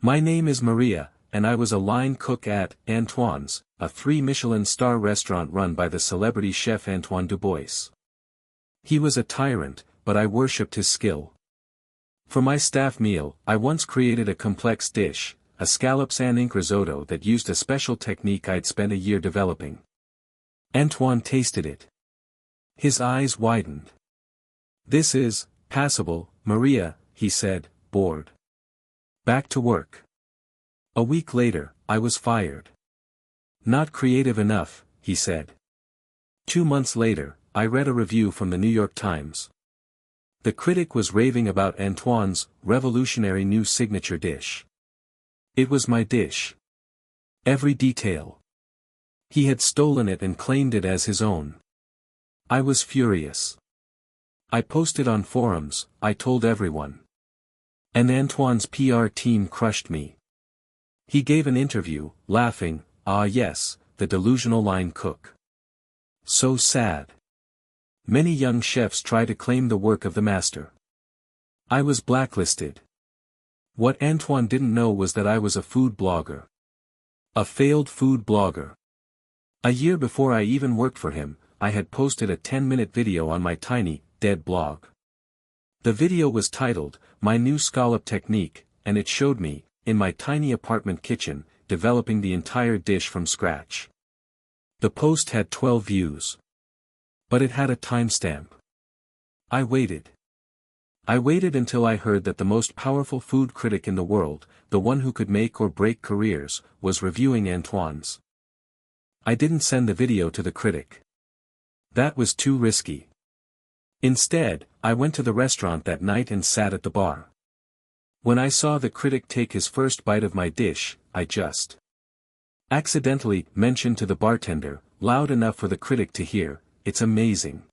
My name is Maria, and I was a line cook at Antoine's, a 3-Michelin-star restaurant run by the celebrity chef Antoine Dubois. He was a tyrant, but I worshipped his skill. For my staff meal, I once created a complex dish, a scallops and ink risotto that used a special technique I'd spent a year developing. Antoine tasted it. His eyes widened. "This is passable, Maria," he said, bored. Back to work. A week later, I was fired. "Not creative enough," he said. 2 months later, I read a review from the New York Times. The critic was raving about Antoine's revolutionary new signature dish. It was my dish. Every detail. He had stolen it and claimed it as his own. I was furious. I posted on forums, I told everyone. And Antoine's PR team crushed me. He gave an interview, laughing, "Ah yes, the delusional line cook. So sad. Many young chefs try to claim the work of the master." I was blacklisted. What Antoine didn't know was that I was a food blogger. A failed food blogger. A year before I even worked for him, I had posted a 10-minute video on my tiny, dead blog. The video was titled, "My New Scallop Technique," and it showed me, in my tiny apartment kitchen, developing the entire dish from scratch. The post had 12 views. But it had a timestamp. I waited. I waited until I heard that the most powerful food critic in the world, the one who could make or break careers, was reviewing Antoine's. I didn't send the video to the critic. That was too risky. Instead, I went to the restaurant that night and sat at the bar. When I saw the critic take his first bite of my dish, I just accidentally mentioned to the bartender, loud enough for the critic to hear, "It's amazing.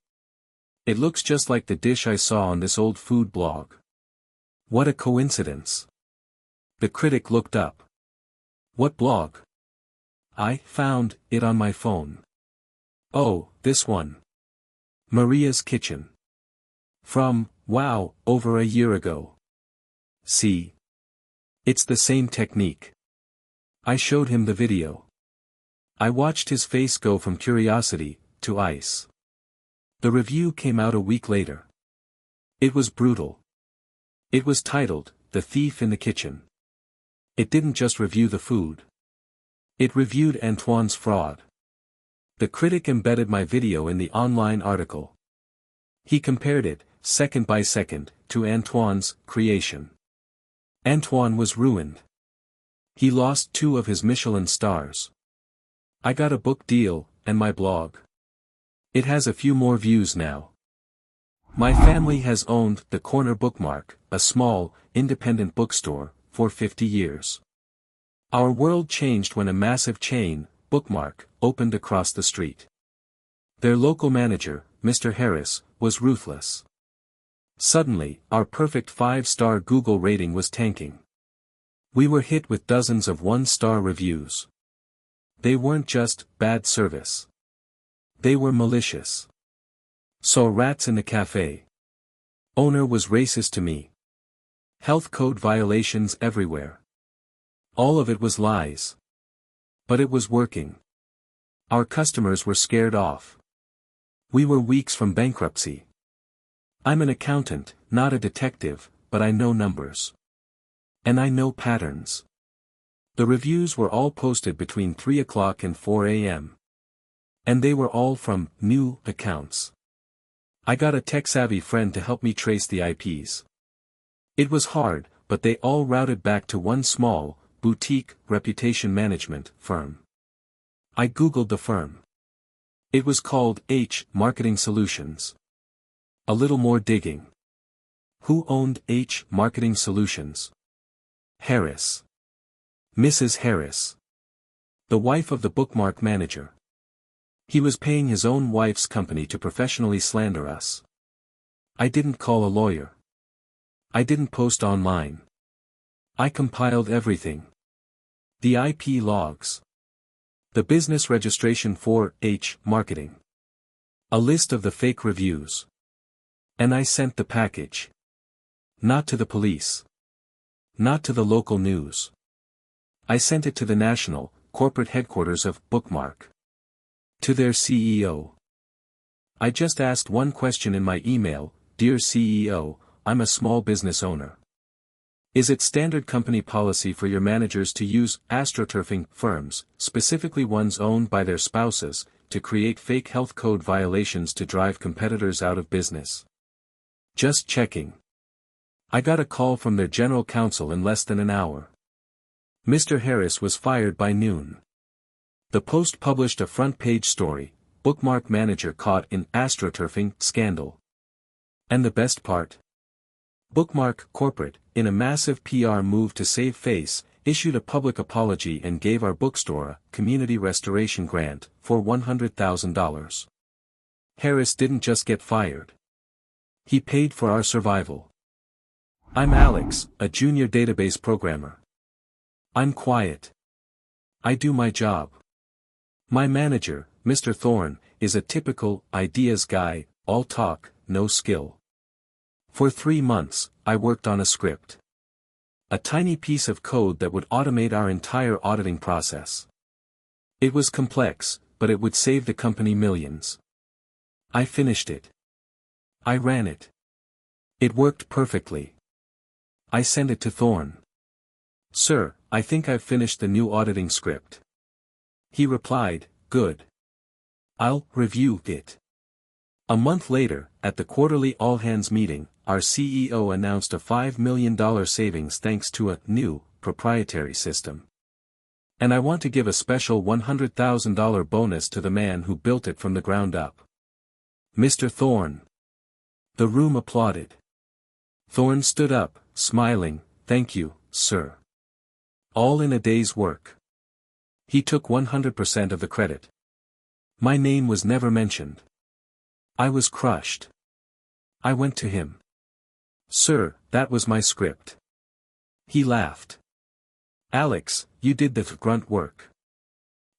It looks just like the dish I saw on this old food blog." What a coincidence. The critic looked up. "What blog?" "I found it on my phone." "Oh, this one. Maria's Kitchen. From, wow, over a year ago. See? It's the same technique." I showed him the video. I watched his face go from curiosity to ice. The review came out a week later. It was brutal. It was titled, "The Thief in the Kitchen." It didn't just review the food. It reviewed Antoine's fraud. The critic embedded my video in the online article. He compared it, second by second, to Antoine's creation. Antoine was ruined. He lost 2 of his Michelin stars. I got a book deal, and my blog. It has a few more views now. My family has owned The Corner Bookmark, a small, independent bookstore, for 50 years. Our world changed when a massive chain, Bookmark, opened across the street. Their local manager, Mr. Harris, was ruthless. Suddenly, our perfect 5-star Google rating was tanking. We were hit with dozens of 1-star reviews. They weren't just bad service. They were malicious. Saw rats in the cafe. Owner was racist to me. Health code violations everywhere. All of it was lies. But it was working. Our customers were scared off. We were weeks from bankruptcy. I'm an accountant, not a detective, but I know numbers. And I know patterns. The reviews were all posted between 3 o'clock and 4 a.m. And they were all from new accounts. I got a tech-savvy friend to help me trace the IPs. It was hard, but they all routed back to one small, boutique, reputation management firm. I googled the firm. It was called H Marketing Solutions. A little more digging. Who owned H Marketing Solutions? Harris. Mrs. Harris. The wife of the bookmark manager. He was paying his own wife's company to professionally slander us. I didn't call a lawyer. I didn't post online. I compiled everything. The IP logs. The business registration for H Marketing. A list of the fake reviews. And I sent the package. Not to the police. Not to the local news. I sent it to the national, corporate headquarters of Bookmark. To their CEO. I just asked one question in my email: Dear CEO, I'm a small business owner. Is it standard company policy for your managers to use astroturfing firms, specifically ones owned by their spouses, to create fake health code violations to drive competitors out of business? Just checking. I got a call from their general counsel in less than an hour. Mr. Harris was fired by noon. The Post published a front-page story: Bookmark manager caught in astroturfing scandal. And the best part? Bookmark Corporate, in a massive PR move to save face, issued a public apology and gave our bookstore a community restoration grant for $100,000. Harris didn't just get fired. He paid for our survival. I'm Alex, a junior database programmer. I'm quiet. I do my job. My manager, Mr. Thorne, is a typical ideas guy, all talk, no skill. For 3 months, I worked on a script. A tiny piece of code that would automate our entire auditing process. It was complex, but it would save the company millions. I finished it. I ran it. It worked perfectly. I sent it to Thorne. Sir, I think I've finished the new auditing script. He replied, good. I'll review it. A month later, at the quarterly all-hands meeting, our CEO announced a $5 million savings thanks to a new, proprietary system. And I want to give a special $100,000 bonus to the man who built it from the ground up. Mr. Thorne. The room applauded. Thorne stood up, smiling, thank you, sir. All in a day's work. He took 100% of the credit. My name was never mentioned. I was crushed. I went to him. Sir, that was my script. He laughed. Alex, you did the grunt work.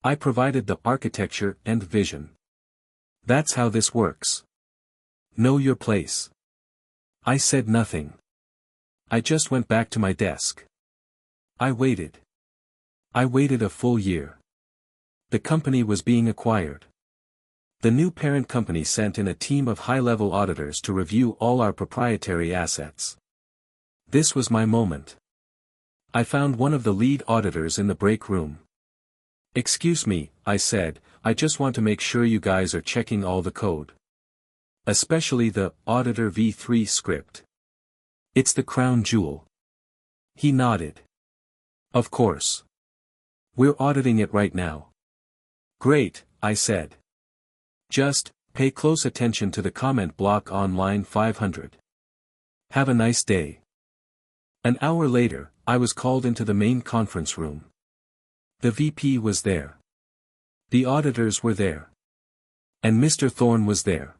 I provided the architecture and vision. That's how this works. Know your place. I said nothing. I just went back to my desk. I waited. I waited a full year. The company was being acquired. The new parent company sent in a team of high-level auditors to review all our proprietary assets. This was my moment. I found one of the lead auditors in the break room. Excuse me, I said, I just want to make sure you guys are checking all the code. Especially the Auditor v3 script. It's the crown jewel. He nodded. Of course. We're auditing it right now. Great, I said. Just, pay close attention to the comment block on line 500. Have a nice day. An hour later, I was called into the main conference room. The VP was there. The auditors were there. And Mr. Thorne was there.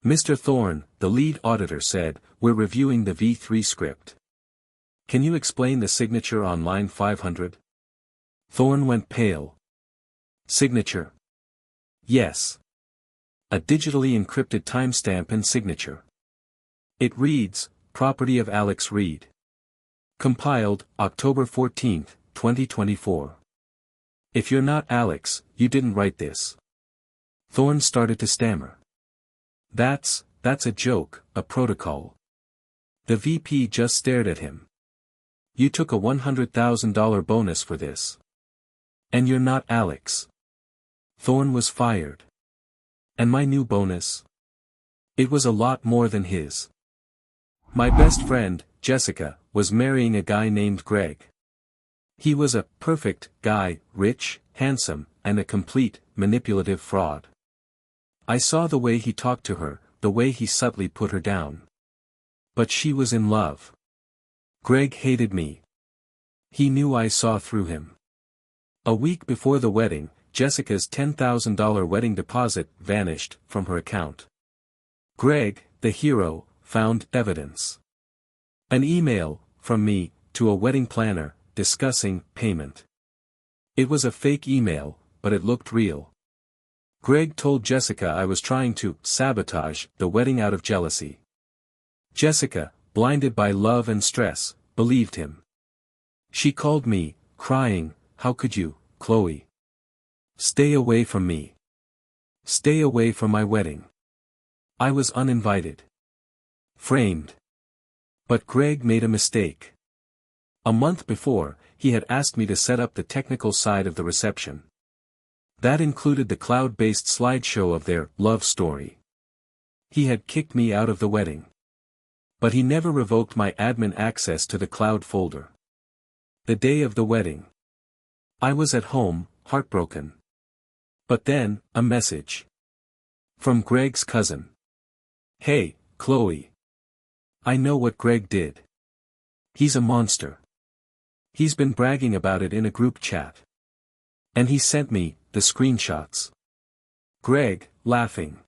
Mr. Thorne, the lead auditor said, we're reviewing the V3 script. Can you explain the signature on line 500? Thorne went pale. Signature. Yes. A digitally encrypted timestamp and signature. It reads, property of Alex Reed. Compiled, October 14, 2024. If you're not Alex, you didn't write this. Thorne started to stammer. That's a joke, a protocol. The VP just stared at him. You took a $100,000 bonus for this. And you're not Alex. Thorne was fired. And my new bonus? It was a lot more than his. My best friend, Jessica, was marrying a guy named Greg. He was a perfect guy, rich, handsome, and a complete, manipulative fraud. I saw the way he talked to her, the way he subtly put her down. But she was in love. Greg hated me. He knew I saw through him. A week before the wedding, Jessica's $10,000 wedding deposit vanished from her account. Greg, the hero, found evidence. An email, from me, to a wedding planner, discussing payment. It was a fake email, but it looked real. Greg told Jessica I was trying to sabotage the wedding out of jealousy. Jessica, blinded by love and stress, believed him. She called me, crying, "How could you, Chloe? Stay away from me. Stay away from my wedding. I was uninvited. Framed." But Greg made a mistake. A month before, he had asked me to set up the technical side of the reception. That included the cloud-based slideshow of their love story. He had kicked me out of the wedding. But he never revoked my admin access to the cloud folder. The day of the wedding. I was at home, heartbroken. But then, a message. From Greg's cousin. "Hey, Chloe. I know what Greg did. He's a monster. He's been bragging about it in a group chat. And he sent me the screenshots." Greg, laughing.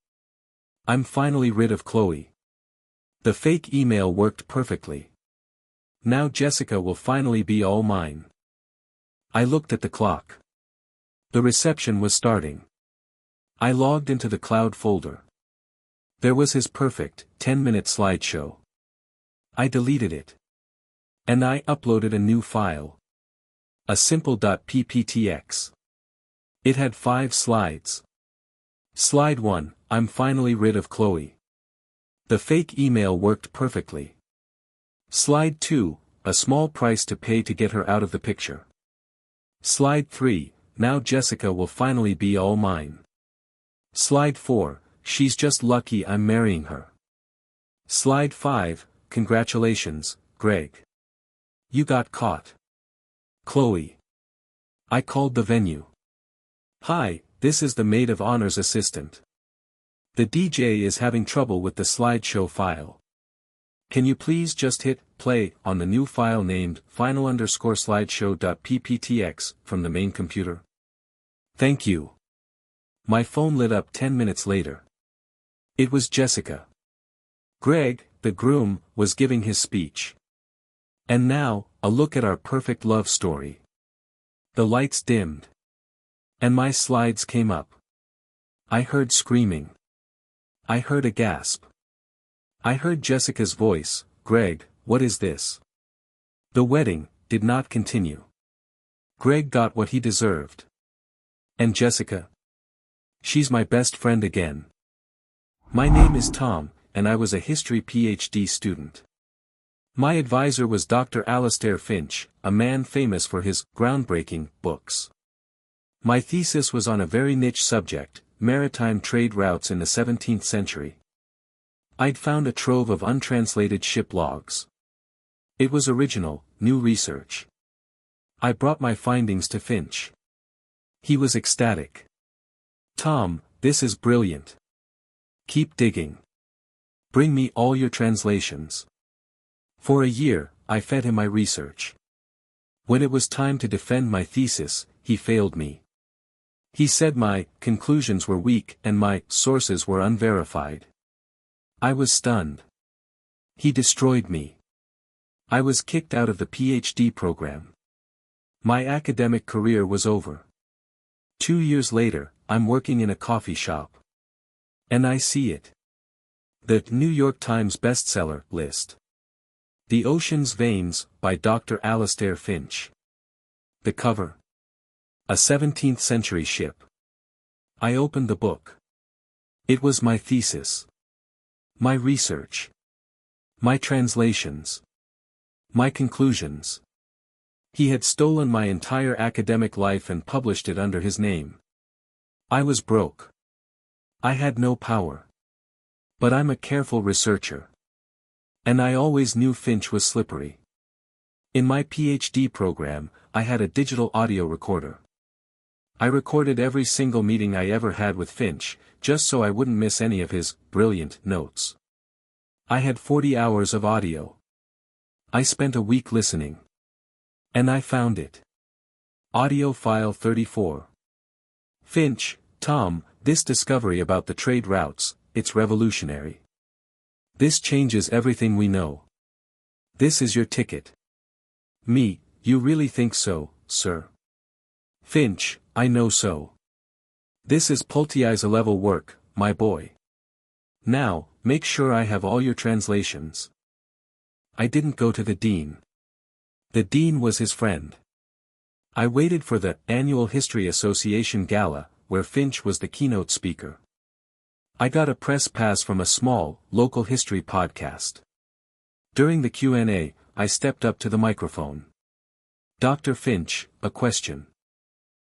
"I'm finally rid of Chloe. The fake email worked perfectly. Now Jessica will finally be all mine." I looked at the clock. The reception was starting. I logged into the cloud folder. There was his perfect 10-minute slideshow. I deleted it. And I uploaded a new file. A simple .pptx. It had 5 slides. Slide 1, "I'm finally rid of Chloe. The fake email worked perfectly." Slide 2, "A small price to pay to get her out of the picture." Slide 3, "Now Jessica will finally be all mine." Slide 4, "She's just lucky I'm marrying her." Slide 5, "Congratulations, Greg. You got caught. Chloe." I called the venue. "Hi, this is the maid of honor's assistant. The DJ is having trouble with the slideshow file. Can you please just hit play on the new file named final_slideshow.pptx from the main computer? Thank you." My phone lit up 10 minutes later. It was Jessica. Greg, the groom, was giving his speech. And now, a look at our perfect love story. The lights dimmed. And my slides came up. I heard screaming. I heard a gasp. I heard Jessica's voice, "Greg, what is this?" The wedding did not continue. Greg got what he deserved. And Jessica? She's my best friend again. My name is Tom, and I was a history PhD student. My advisor was Dr. Alastair Finch, a man famous for his groundbreaking books. My thesis was on a very niche subject, maritime trade routes in the 17th century. I'd found a trove of untranslated ship logs. It was original, new research. I brought my findings to Finch. He was ecstatic. "Tom, this is brilliant. Keep digging. Bring me all your translations." For a year, I fed him my research. When it was time to defend my thesis, he failed me. He said my conclusions were weak and my sources were unverified. I was stunned. He destroyed me. I was kicked out of the PhD program. My academic career was over. 2 years later, I'm working in a coffee shop. And I see it. The New York Times bestseller list. The Ocean's Veins, by Dr. Alastair Finch. The cover. A 17th century ship. I opened the book. It was my thesis. My research. My translations. My conclusions. He had stolen my entire academic life and published it under his name. I was broke. I had no power. But I'm a careful researcher. And I always knew Finch was slippery. In my PhD program, I had a digital audio recorder. I recorded every single meeting I ever had with Finch, just so I wouldn't miss any of his brilliant notes. I had 40 hours of audio. I spent a week listening. And I found it. Audio file 34. Finch, Tom, this discovery about the trade routes, it's revolutionary. This changes everything we know. This is your ticket. Me, you really think so, sir? Finch, I know so. This is Pultizer-level work, my boy. Now, make sure I have all your translations. I didn't go to the dean. The dean was his friend. I waited for the Annual History Association Gala, where Finch was the keynote speaker. I got a press pass from a small, local history podcast. During the Q&A, I stepped up to the microphone. Dr. Finch, a question.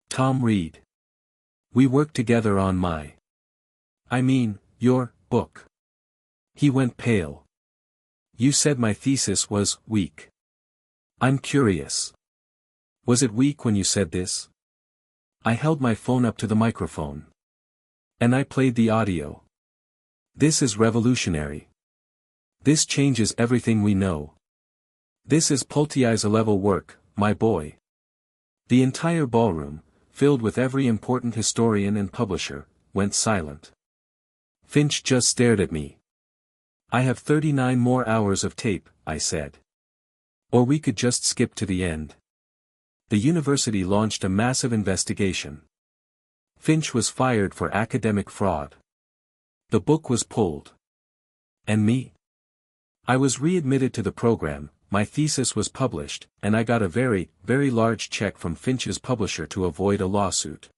Tom Reed. We worked together on your book. He went pale. You said my thesis was weak. I'm curious. Was it weak when you said this? I held my phone up to the microphone. And I played the audio. This is revolutionary. This changes everything we know. This is Pultizer-level work, my boy. The entire ballroom, filled with every important historian and publisher, went silent. Finch just stared at me. I have 39 more hours of tape, I said. Or we could just skip to the end. The university launched a massive investigation. Finch was fired for academic fraud. The book was pulled. And me? I was readmitted to the program, my thesis was published, and I got a very, very large check from Finch's publisher to avoid a lawsuit.